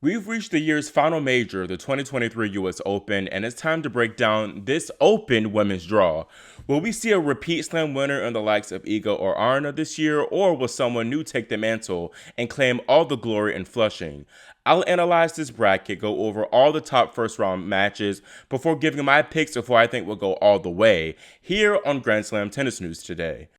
We've reached the year's final major, the 2023 US Open, and it's time to break down this open women's draw. Will we see a repeat slam winner in the likes of Iga or Aryna this year, or will someone new take the mantle and claim all the glory in Flushing? I'll analyze this bracket, go over all the top first round matches before giving my picks of who I think will go all the way, here on Grand Slam Tennis News today.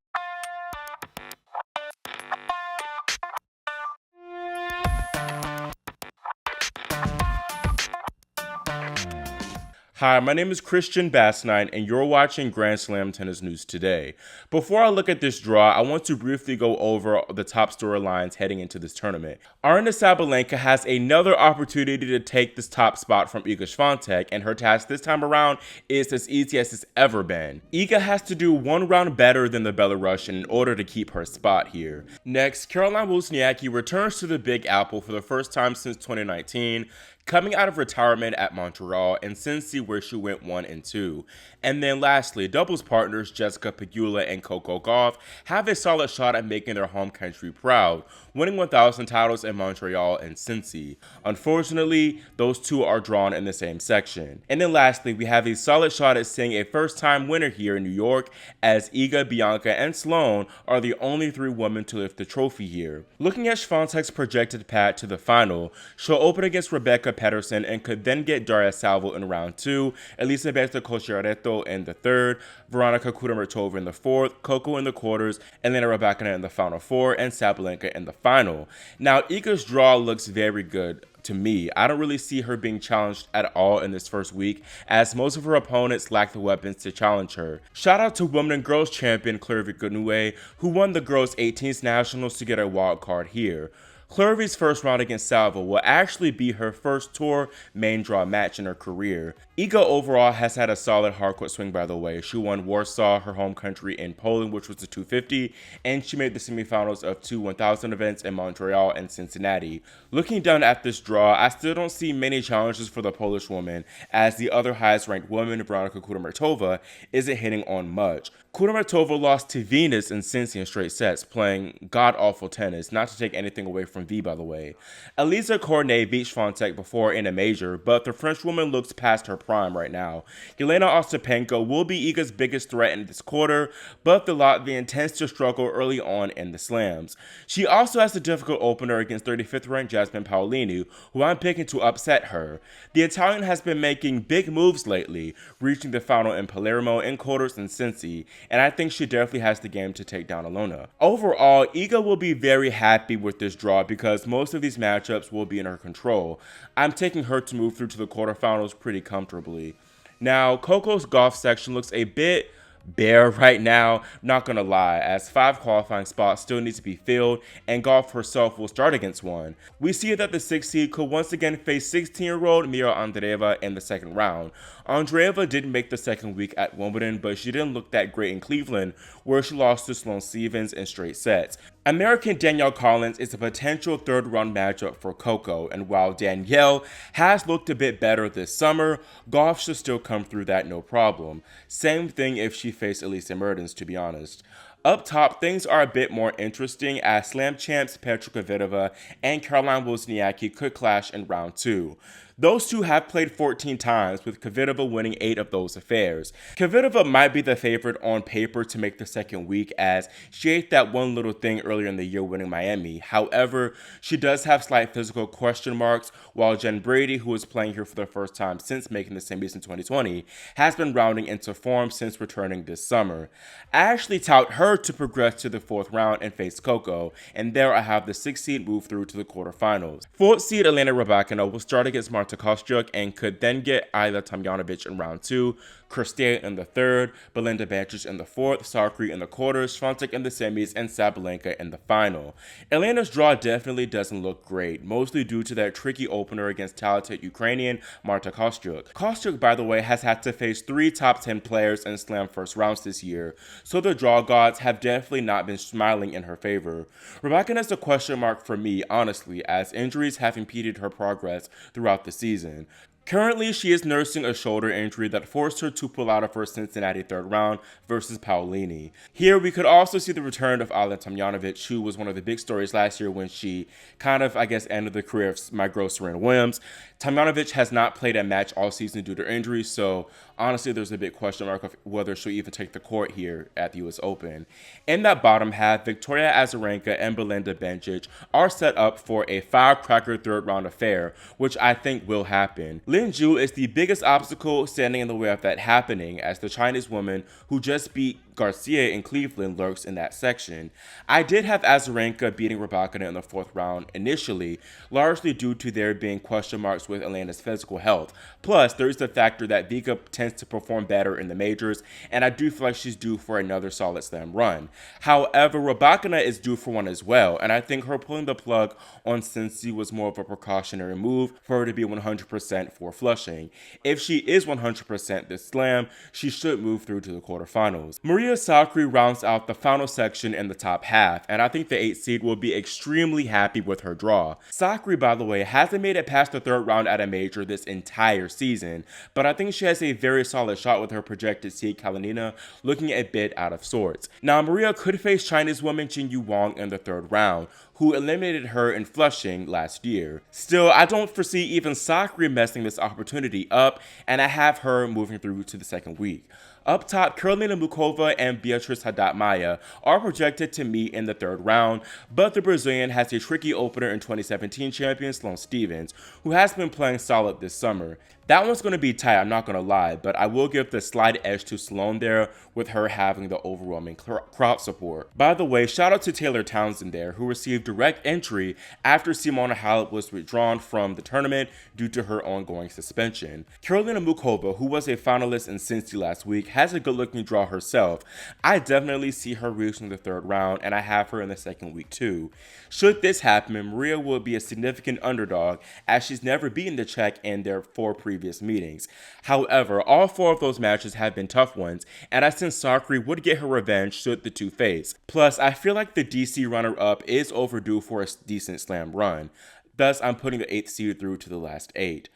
Hi, my name is Christian Bassnine, and you're watching Grand Slam Tennis News today. Before I look at this draw, I want to briefly go over the top storylines heading into this tournament. Aryna Sabalenka has another opportunity to take this top spot from Iga Swiatek, and her task this time around is as easy as it's ever been. Iga has to do one round better than the Belarusian in order to keep her spot here. Next, Aryna Sabalenka returns to the Big Apple for the first time since 2019, coming out of retirement at Montreal and Cincy, where she went 1 and 2. And then lastly, doubles partners Jessica Pegula and Coco Gauff have a solid shot at making their home country proud, winning 1,000 titles in Montreal and Cincy. Unfortunately, those two are drawn in the same section. And then lastly, we have a solid shot at seeing a first-time winner here in New York, as Iga, Bianca, and Sloane are the only 3 women to lift the trophy here. Looking at Swiatek's projected path to the final, she'll open against Rebecca Pedersen and could then get Daria Saville in round 2, Elisabetta Cocciaretto in the 3rd, Veronika Kudermetova in the 4th, Coco in the quarters, Elena Rybakina in the final 4, and Sabalenka in the final. Now, Iga's draw looks very good to me. I don't really see her being challenged at all in this first week, as most of her opponents lack the weapons to challenge her. Shout out to women and girls champion Rybakina, who won the girls 18th nationals to get a wild card here. Clervy's first round against Saville will actually be her first tour main draw match in her career. Iga overall has had a solid hardcourt swing, by the way. She won Warsaw, her home country, in Poland, which was the 250, and she made the semifinals of 2 1,000 events in Montreal and Cincinnati. Looking down at this draw, I still don't see many challenges for the Polish woman, as the other highest ranked woman, Veronika Kudermetova, isn't hitting on much. Kudermetova lost to Venus in Cincy in straight sets, playing god-awful tennis, not to take anything away from V, by the way. Elisa Cornet beat Swiatek before in a major, but the French woman looks past her prime right now. Elena Ostapenko will be Iga's biggest threat in this quarter, but the Latvian tends to struggle early on in the slams. She also has a difficult opener against 35th ranked Jasmine Paolini, who I'm picking to upset her. The Italian has been making big moves lately, reaching the final in Palermo, in quarters, and Cincy, and I think she definitely has the game to take down Elena. Overall, Iga will be very happy with this draw because most of these matchups will be in her control. I'm taking her to move through to the quarterfinals pretty comfortably. Now, Coco's Gauff section looks a bit bare right now, not gonna lie, as 5 qualifying spots still need to be filled, and Gauff herself will start against one. We see that the 6th seed could once again face 16-year-old Mira Andreeva in the second round. Andreeva didn't make the second week at Wimbledon, but she didn't look that great in Cleveland, where she lost to Sloane Stephens in straight sets. American Danielle Collins is a potential third-round matchup for Coco, and while Danielle has looked a bit better this summer, Gauff should still come through that no problem. Same thing if she faced Elisa Mertens, to be honest. Up top, things are a bit more interesting as slam champs Petra Kvitova and Caroline Wozniacki could clash in round 2. Those two have played 14 times, with Kvitova winning 8 of those affairs. Kvitova might be the favorite on paper to make the second week, as she ate that one little thing earlier in the year winning Miami. However, she does have slight physical question marks, while Jen Brady, who is playing here for the first time since making the semis in 2020, has been rounding into form since returning this summer. I actually tout her to progress to the 4th round and face Coco, and there I have the 6th seed move through to the quarterfinals. 4th seed Elena Rybakina will start against Marta Kostyuk and could then get Ayla Tomljanovic in round 2, Kirstea in the 3rd, Belinda Bencic in the 4th, Sakkari in the quarters, Swiatek in the semis, and Sabalenka in the final. Elena's draw definitely doesn't look great, mostly due to that tricky opener against talented Ukrainian Marta Kostyuk. Kostyuk, by the way, has had to face 3 top 10 players in slam first rounds this year, so the draw gods have definitely not been smiling in her favor. Rybakina is a question mark for me, honestly, as injuries have impeded her progress throughout the season. Currently, she is nursing a shoulder injury that forced her to pull out of her Cincinnati third round versus Paolini. Here, we could also see the return of Aryna Sabalenka, who was one of the big stories last year when she kind of, ended the career of my girl Serena Williams. Tomljanovic has not played a match all season due to injury, so honestly, there's a big question mark of whether she'll even take the court here at the US Open. In that bottom half, Victoria Azarenka and Belinda Bencic are set up for a firecracker third round affair, which I think will happen. Lin Zhu is the biggest obstacle standing in the way of that happening, as the Chinese woman who just beat Garcia in Cleveland lurks in that section. I did have Azarenka beating Rybakina in the fourth round initially, largely due to there being question marks with Elena's physical health. Plus, there is the factor that Vika tends to perform better in the majors, and I do feel like she's due for another solid slam run. However, Rybakina is due for one as well, and I think her pulling the plug on Cincy was more of a precautionary move for her to be 100% for Flushing. If she is 100% this slam, she should move through to the quarterfinals. Maria Sakkari rounds out the final section in the top half, and I think the 8th seed will be extremely happy with her draw. Sakkari, by the way, hasn't made it past the third round at a major this entire season, but I think she has a very solid shot with her projected seed Kalinina looking a bit out of sorts. Now, Maria could face Chinese woman Jingyu Wang in the third round, who eliminated her in Flushing last year. Still, I don't foresee even Sakkari messing this opportunity up, and I have her moving through to the second week. Up top, Karolina Muchova and Beatriz Haddad Maia are projected to meet in the third round, but the Brazilian has a tricky opener in 2017 champion Sloane Stephens, who has been playing solid this summer. That one's going to be tight, I'm not going to lie, but I will give the slight edge to Sloane there with her having the overwhelming crowd support. By the way, shout out to Taylor Townsend there, who received direct entry after Simona Halep was withdrawn from the tournament due to her ongoing suspension. Karolina Muchova, who was a finalist in Cincy last week, has a good-looking draw herself. I definitely see her reaching the third round, and I have her in the second week too. Should this happen, Maria will be a significant underdog, as she's never beaten the Czech in their 4 previous meetings. However, all 4 of those matches have been tough ones, and I sense Sakkari would get her revenge should the two face. Plus, I feel like the DC runner-up is overdue for a decent slam run. Thus, I'm putting the 8th seed through to the last 8.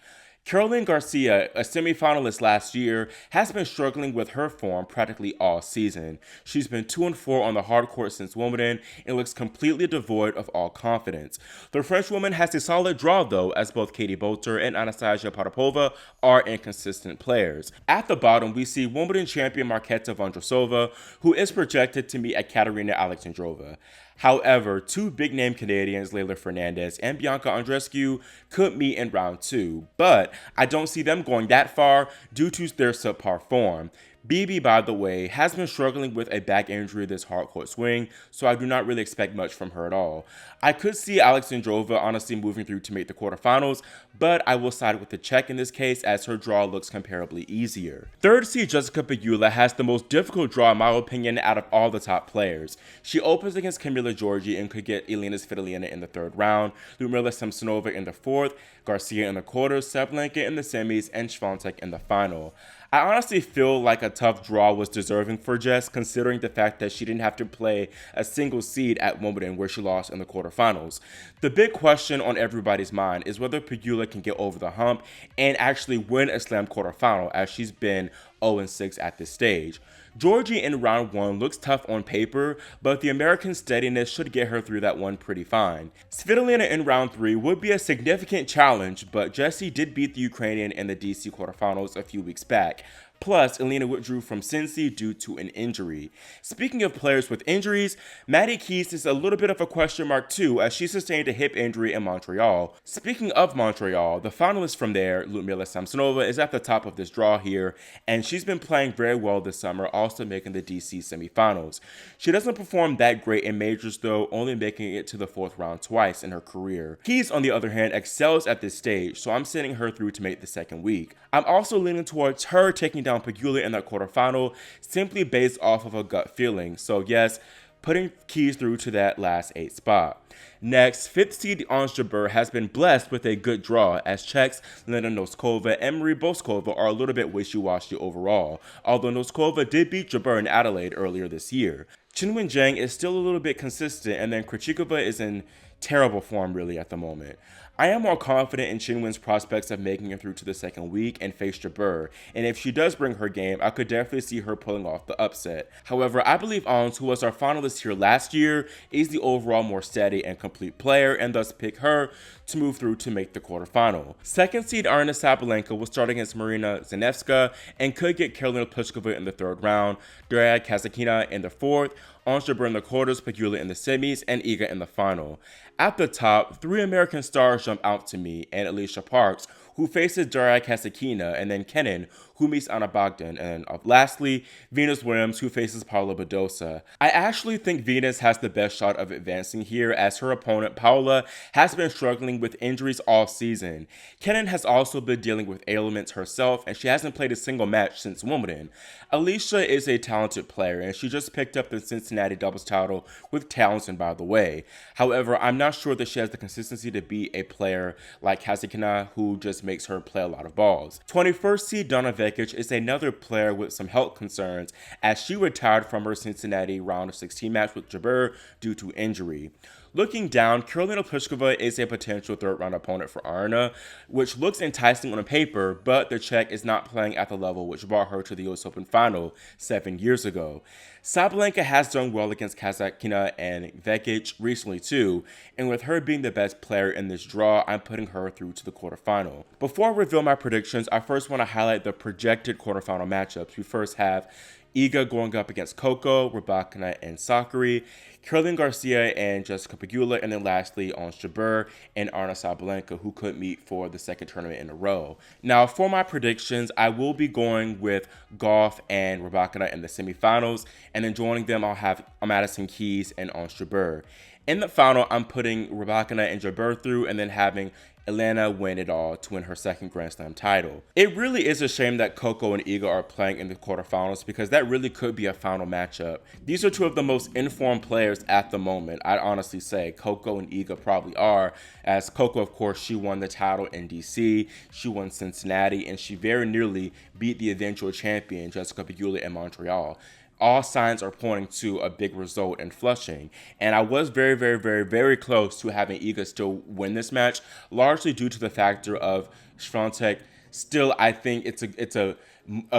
Caroline Garcia, a semifinalist last year, has been struggling with her form practically all season. She's been 2-4 on the hard court since Wimbledon and looks completely devoid of all confidence. The French woman has a solid draw though, as both Katie Boulter and Anastasia Potapova are inconsistent players. At the bottom, we see Wimbledon champion Marketa Vondrousova, who is projected to meet Ekaterina Alexandrova. However, 2 big-name Canadians, Leylah Fernandez and Bianca Andreescu, could meet in round 2, but I don't see them going that far due to their subpar form. BB, by the way, has been struggling with a back injury this hardcourt swing, so I do not really expect much from her at all. I could see Alexandrova honestly moving through to make the quarterfinals, but I will side with the Czech in this case as her draw looks comparably easier. Third seed Jessica Pegula has the most difficult draw in my opinion out of all the top players. She opens against Camila Giorgi and could get Elena Svitolina in the third round, Lyudmila Samsonova in the fourth, Garcia in the quarters, Sabalenka in the semis, and Swiatek in the final. I honestly feel like a tough draw was deserving for Jess, considering the fact that she didn't have to play a single seed at Wimbledon where she lost in the quarterfinals. The big question on everybody's mind is whether Pegula can get over the hump and actually win a slam quarterfinal, as she's been 0-6 at this stage. Giorgi in round 1 looks tough on paper, but the American steadiness should get her through that one pretty fine. Svitolina in round 3 would be a significant challenge, but Jessie did beat the Ukrainian in the DC quarterfinals a few weeks back. Plus, Elena withdrew from Cincy due to an injury. Speaking of players with injuries, Maddie Keys is a little bit of a question mark too, as she sustained a hip injury in Montreal. Speaking of Montreal, the finalist from there, Lyudmila Samsonova, is at the top of this draw here, and she's been playing very well this summer, also making the DC semifinals. She doesn't perform that great in majors though, only making it to the 4th round twice in her career. Keys, on the other hand, excels at this stage, so I'm sending her through to make the second week. I'm also leaning towards her taking down Pegula in that quarterfinal, simply based off of a gut feeling. So yes, putting Keys through to that last 8 spot. Next, 5th seed Ons Jabeur has been blessed with a good draw, as Czechs Lena Noskova and Marie Boskova are a little bit wishy-washy overall, although Noskova did beat Jabeur in Adelaide earlier this year. Qinwen Zheng is still a little bit consistent, and then Krejcikova is in terrible form really at the moment. I am more confident in Qinwen's prospects of making it through to the second week and face Jabeur, and if she does bring her game, I could definitely see her pulling off the upset. However, I believe Ons, who was our finalist here last year, is the overall more steady and complete player, and thus pick her to move through to make the quarterfinal. Second seed Aryna Sabalenka will start against Marina Zanevska and could get Karolina Pliskova in the third round, Daria Kasatkina in the fourth, Ons Jabeur in the quarters, Pegula in the semis, and Iga in the final. At the top, 3 American stars jump out to me, and Alicia Parks, who faces Daria Kasatkina, and then Kenin, who meets Anna Bogdan, and lastly, Venus Williams, who faces Paula Badosa. I actually think Venus has the best shot of advancing here, as her opponent, Paula, has been struggling with injuries all season. Kenin has also been dealing with ailments herself, and she hasn't played a single match since Wimbledon. Alicia is a talented player, and she just picked up the Cincinnati doubles title with Townsend, by the way. However, I'm not sure that she has the consistency to be a player like Kasatkina, who just makes her play a lot of balls. 21st seed Donna Vekic is another player with some health concerns, as she retired from her Cincinnati round of 16 match with Jabeur due to injury. Looking down, Karolina Pliskova is a potential third-round opponent for Aryna, which looks enticing on paper, but the Czech is not playing at the level which brought her to the US Open final 7 years ago. Sabalenka has done well against Kasatkina and Vekic recently too, and with her being the best player in this draw, I'm putting her through to the quarterfinal. Before I reveal my predictions, I first want to highlight the projected quarterfinal matchups. We first have Iga going up against Coco, Rybakina, and Sakkari, Caroline Garcia and Jessica Pegula, and then lastly Ons Jabeur and Aryna Sabalenka, who could meet for the second tournament in a row. Now, for my predictions, I will be going with Gauff and Rybakina in the semifinals, and then joining them, I'll have Madison Keys and Ons Jabeur. In the final, I'm putting Rybakina and Jabeur through, and then having Elena win it all to win her second Grand Slam title. It really is a shame that Coco and Iga are playing in the quarterfinals, because that really could be a final matchup. These are two of the most informed players at the moment. I'd honestly say Coco and Iga probably are, as Coco, of course, she won the title in DC, she won Cincinnati, and she very nearly beat the eventual champion Jessica Pegula in Montreal. All signs are pointing to a big result in Flushing. And I was very close to having Iga still win this match, largely due to the factor of Swiatek. Still, I think it's a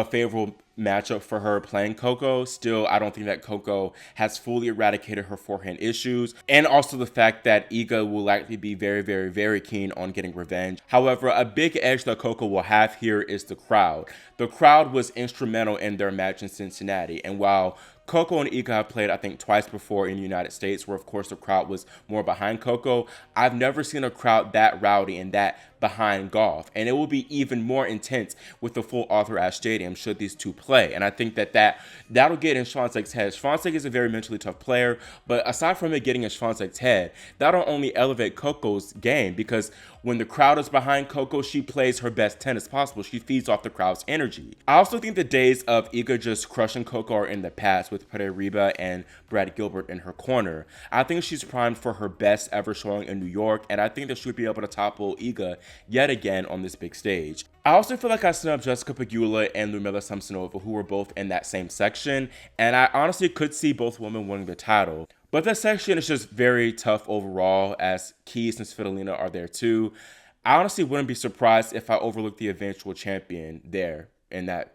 favorable matchup for her playing Coco. Still, I don't think that Coco has fully eradicated her forehand issues, and also the fact that Iga will likely be very keen on getting revenge. However, a big edge that Coco will have here is the crowd. The crowd was instrumental in their match in Cincinnati, and while Coco and Iga have played, I think, twice before in the United States, where, of course, the crowd was more behind Coco. I've never seen a crowd that rowdy and that behind Gauff, and it will be even more intense with the full Arthur Ashe Stadium should these two play. And I think that'll get in Swiatek's head. Swiatek is a very mentally tough player, but aside from it getting in Swiatek's head, that'll only elevate Coco's game, because when the crowd is behind Coco, she plays her best tennis possible. She feeds off the crowd's energy. I also think the days of Iga just crushing Coco are in the past, with Ryba and Brad Gilbert in her corner. I think she's primed for her best ever showing in New York, and I think that she would be able to topple Iga yet again on this big stage. I also feel like I snubbed Jessica Pegula and Ludmila Samsonova, who were both in that same section, and I honestly could see both women winning the title. But that section is just very tough overall, as Keys and Svitolina are there too. I honestly wouldn't be surprised if I overlooked the eventual champion there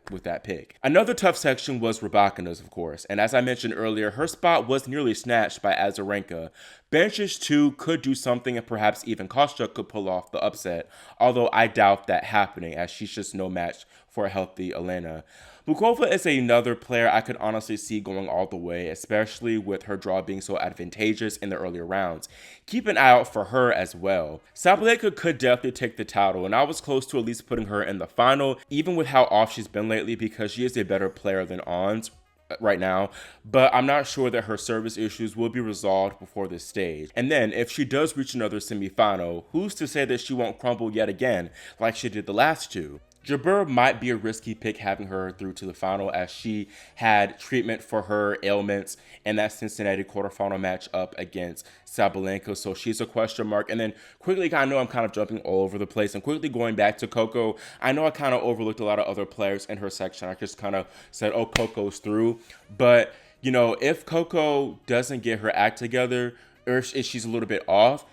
with that pick. Another tough section was Rybakina's, of course, and as I mentioned earlier, her spot was nearly snatched by Azarenka. Bencic too could do something, and perhaps even Kostyuk could pull off the upset, although I doubt that happening, as she's just no match for a healthy Elena. Bukova is another player I could honestly see going all the way, especially with her draw being so advantageous in the earlier rounds. Keep an eye out for her as well. Sabalenka could definitely take the title, and I was close to at least putting her in the final, even with how off she's been lately, because she is a better player than Ons right now, but I'm not sure that her service issues will be resolved before this stage. And then, if she does reach another semifinal, who's to say that she won't crumble yet again like she did the last two? Jabeur might be a risky pick having her through to the final, as she had treatment for her ailments in that Cincinnati quarterfinal match up against Sabalenka, so she's a question mark. And then quickly, I know I'm kind of jumping all over the place, and quickly going back to Coco, I know I kind of overlooked a lot of other players in her section. I just kind of said, oh, Coco's through. But, you know, if Coco doesn't get her act together, or if she's a little bit off,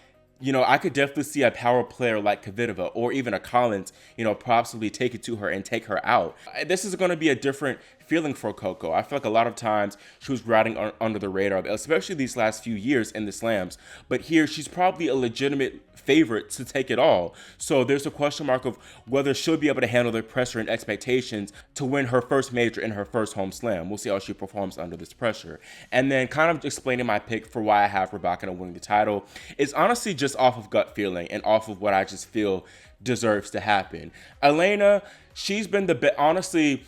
I could definitely see a power player like Kvitova or even a Collins, possibly take it to her and take her out. This is going to be a different feeling for Coco. I feel like a lot of times she was riding under the radar, especially these last few years in the slams. But here, she's probably a legitimate favorite to take it all. So there's a question mark of whether she'll be able to handle the pressure and expectations to win her first major in her first home slam. We'll see how she performs under this pressure. And then kind of explaining my pick for why I have Rybakina winning the title is honestly just off of gut feeling and off of what I just feel deserves to happen. Elena, she's been honestly,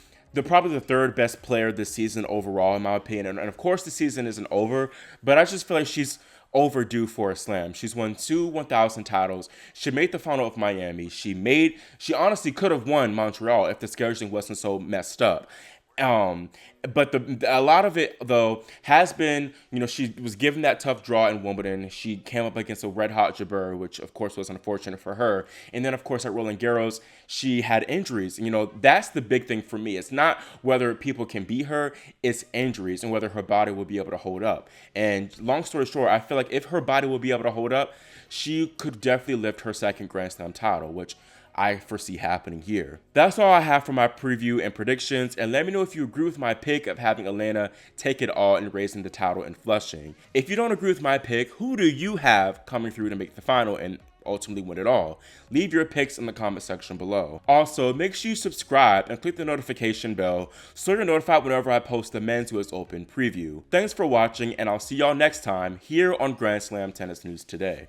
probably the third best player this season overall, in my opinion. And of course, the season isn't over, but I just feel like she's overdue for a slam. She's won 2 1,000 titles. She made the final of Miami. She honestly could have won Montreal if the scheduling wasn't so messed up. But a lot of it, though, has been, she was given that tough draw in Wimbledon. She came up against a red-hot Jabeur, which, of course, was unfortunate for her. And then, of course, at Roland Garros, she had injuries. That's the big thing for me. It's not whether people can beat her, it's injuries and whether her body will be able to hold up. And long story short, I feel like if her body will be able to hold up, she could definitely lift her second Grand Slam title, which I foresee happening here. That's all I have for my preview and predictions, and let me know if you agree with my pick of having Elena take it all and raising the title in Flushing. If you don't agree with my pick, who do you have coming through to make the final and ultimately win it all? Leave your picks in the comment section below. Also, make sure you subscribe and click the notification bell so you're notified whenever I post the Men's US Open preview. Thanks for watching, and I'll see y'all next time here on Grand Slam Tennis News Today.